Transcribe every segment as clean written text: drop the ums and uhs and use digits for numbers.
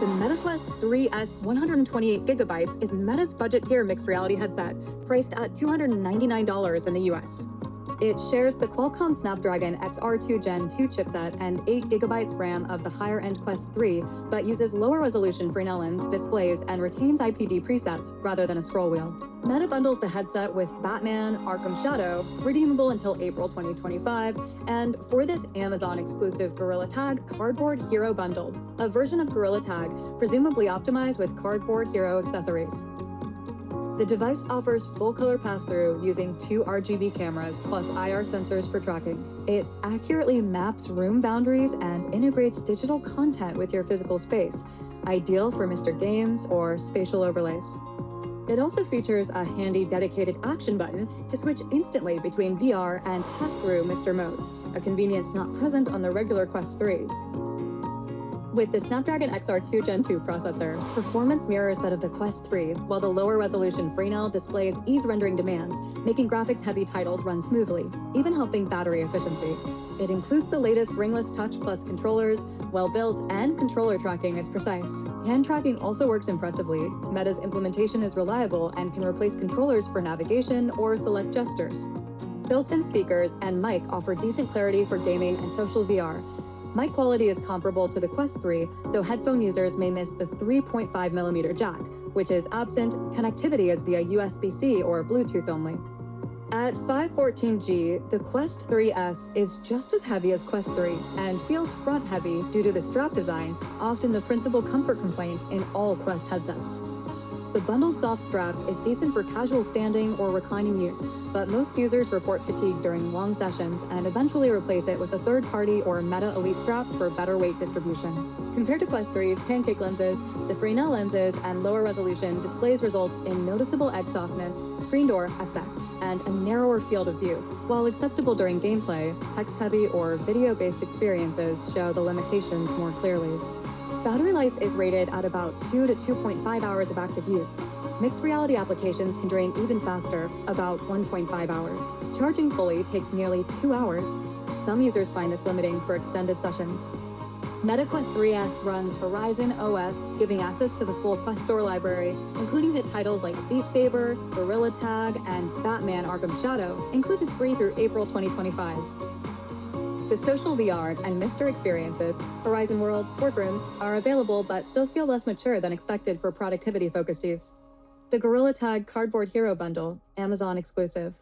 The MetaQuest 3S 128GB is Meta's budget tier mixed reality headset, priced at $299 in the US. It shares the Qualcomm Snapdragon XR2 Gen 2 chipset and 8GB RAM of the higher-end Quest 3, but uses lower resolution Fresnel lens displays and retains IPD presets rather than a scroll wheel. Meta bundles the headset with Batman Arkham Shadow, redeemable until April 2025, and for this Amazon-exclusive Gorilla Tag Cardboard Hero bundle, a version of Gorilla Tag presumably optimized with Cardboard Hero accessories. The device offers full-color pass-through using 2 RGB cameras plus IR sensors for tracking. It accurately maps room boundaries and integrates digital content with your physical space, ideal for Mr. Games or spatial overlays. It also features a handy dedicated action button to switch instantly between VR and pass-through Mr. modes, a convenience not present on the regular Quest 3. With the Snapdragon XR2 Gen 2 processor, performance mirrors that of the Quest 3, while the lower resolution Fresnel displays ease rendering demands, making graphics-heavy titles run smoothly, even helping battery efficiency. It includes the latest ringless touch plus controllers, well-built, and controller tracking is precise. Hand tracking also works impressively. Meta's implementation is reliable and can replace controllers for navigation or select gestures. Built-in speakers and mic offer decent clarity for gaming and social VR. Mic quality is comparable to the Quest 3, though headphone users may miss the 3.5mm jack, which is absent. Connectivity is via USB-C or Bluetooth only. At 514G, the Quest 3S is just as heavy as Quest 3 and feels front-heavy due to the strap design, often the principal comfort complaint in all Quest headsets. The bundled soft strap is decent for casual standing or reclining use, but most users report fatigue during long sessions and eventually replace it with a third-party or Meta Elite strap for better weight distribution. Compared to Quest 3's pancake lenses, the Fresnel lenses and lower resolution displays result in noticeable edge softness, screen door effect, and a narrower field of view. While acceptable during gameplay, text-heavy or video-based experiences show the limitations more clearly. Battery life is rated at about 2 to 2.5 hours of active use. Mixed reality applications can drain even faster, about 1.5 hours. Charging fully takes nearly 2 hours. Some users find this limiting for extended sessions. MetaQuest 3S runs Horizon OS, giving access to the full Quest Store library, including hit titles like Beat Saber, Gorilla Tag, and Batman Arkham Shadow, included free through April 2025. The social VR and Mr. experiences, Horizon Worlds, Workrooms, are available but still feel less mature than expected for productivity-focused use. The Gorilla Tag Cardboard Hero bundle, Amazon exclusive.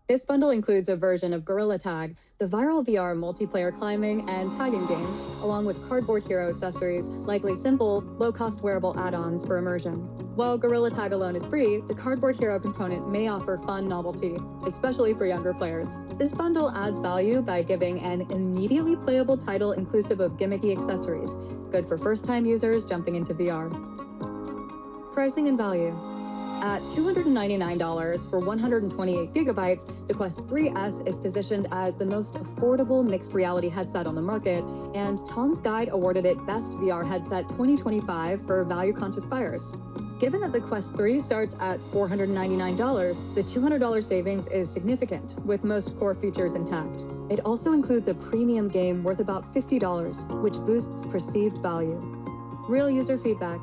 This bundle includes a version of Gorilla Tag, the viral VR multiplayer climbing and tagging game, along with Cardboard Hero accessories, likely simple, low-cost wearable add-ons for immersion. While Gorilla Tag alone is free, the Cardboard Hero component may offer fun novelty, especially for younger players. This bundle adds value by giving an immediately playable title inclusive of gimmicky accessories, good for first-time users jumping into VR. Pricing and value. At $299 for 128GB, the Quest 3S is positioned as the most affordable mixed reality headset on the market, and Tom's Guide awarded it Best VR Headset 2025 for value-conscious buyers. Given that the Quest 3 starts at $499, the $200 savings is significant, with most core features intact. It also includes a premium game worth about $50, which boosts perceived value. Real user feedback.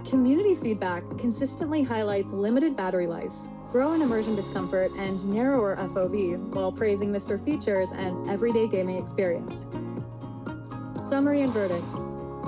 Community feedback consistently highlights limited battery life, grow in immersion discomfort, and narrower FOV, while praising Mr. features and everyday gaming experience. Summary and verdict.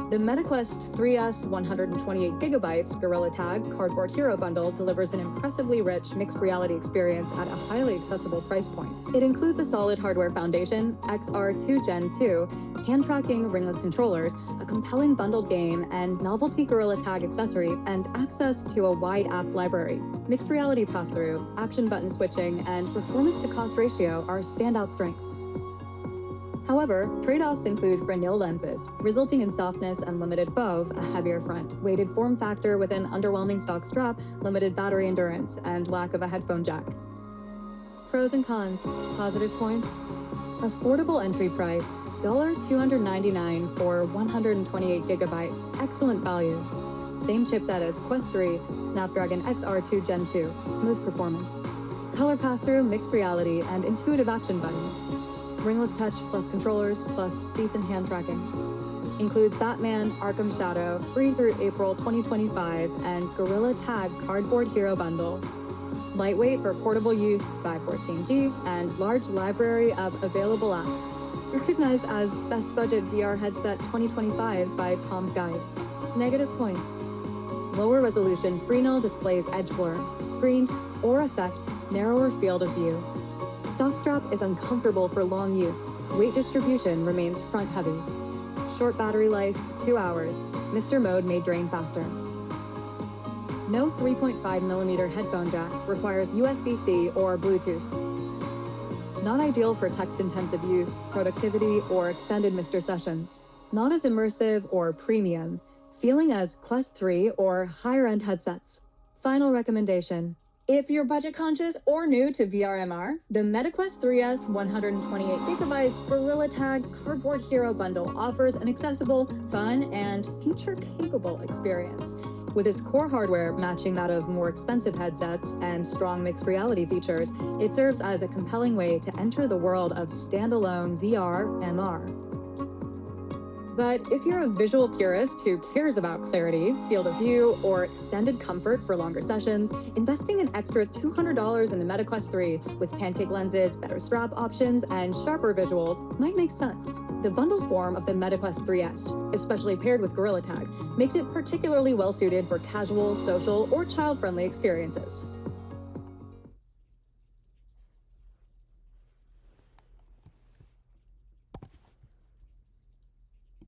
The MetaQuest 3S 128GB Gorilla Tag Cardboard Hero bundle delivers an impressively rich mixed reality experience at a highly accessible price point. It includes a solid hardware foundation, XR2 Gen 2, hand-tracking ringless controllers, a compelling bundled game, and novelty Gorilla Tag accessory, and access to a wide app library. Mixed reality pass-through, action button switching, and performance-to-cost ratio are standout strengths. However, trade-offs include Fresnel lenses, resulting in softness and limited FOV, a heavier front, weighted form factor with an underwhelming stock strap, limited battery endurance, and lack of a headphone jack. Pros and cons. Positive points. Affordable entry price, $299 for 128GB, excellent value. Same chipset as Quest 3, Snapdragon XR2 Gen 2, smooth performance. Color pass-through, mixed reality, and intuitive action button. Ringless touch plus controllers plus decent hand tracking. Includes Batman Arkham Shadow, free through April 2025, and Gorilla Tag Cardboard Hero Bundle. Lightweight for portable use by 14G, and large library of available apps. Recognized as Best Budget VR Headset 2025 by Tom's Guide. Negative points. Lower resolution Fresnel displays edge blur, screened or affect narrower field of view. Stock strap is uncomfortable for long use. Weight distribution remains front heavy. Short battery life, 2 hours. Mr. Mode may drain faster. No 3.5mm headphone jack, requires USB-C or Bluetooth. Not ideal for text-intensive use, productivity, or extended Mr. sessions. Not as immersive or premium, feeling as Quest 3 or higher-end headsets. Final recommendation. If you're budget conscious or new to VRMR, the MetaQuest 3S 128GB Gorilla Tag Cardboard Hero Bundle offers an accessible, fun, and feature-capable experience. With its core hardware matching that of more expensive headsets and strong mixed reality features, it serves as a compelling way to enter the world of standalone VR/MR. But if you're a visual purist who cares about clarity, field of view, or extended comfort for longer sessions, investing an extra $200 in the MetaQuest 3 with pancake lenses, better strap options, and sharper visuals might make sense. The bundle form of the MetaQuest 3S, especially paired with Gorilla Tag, makes it particularly well-suited for casual, social, or child-friendly experiences.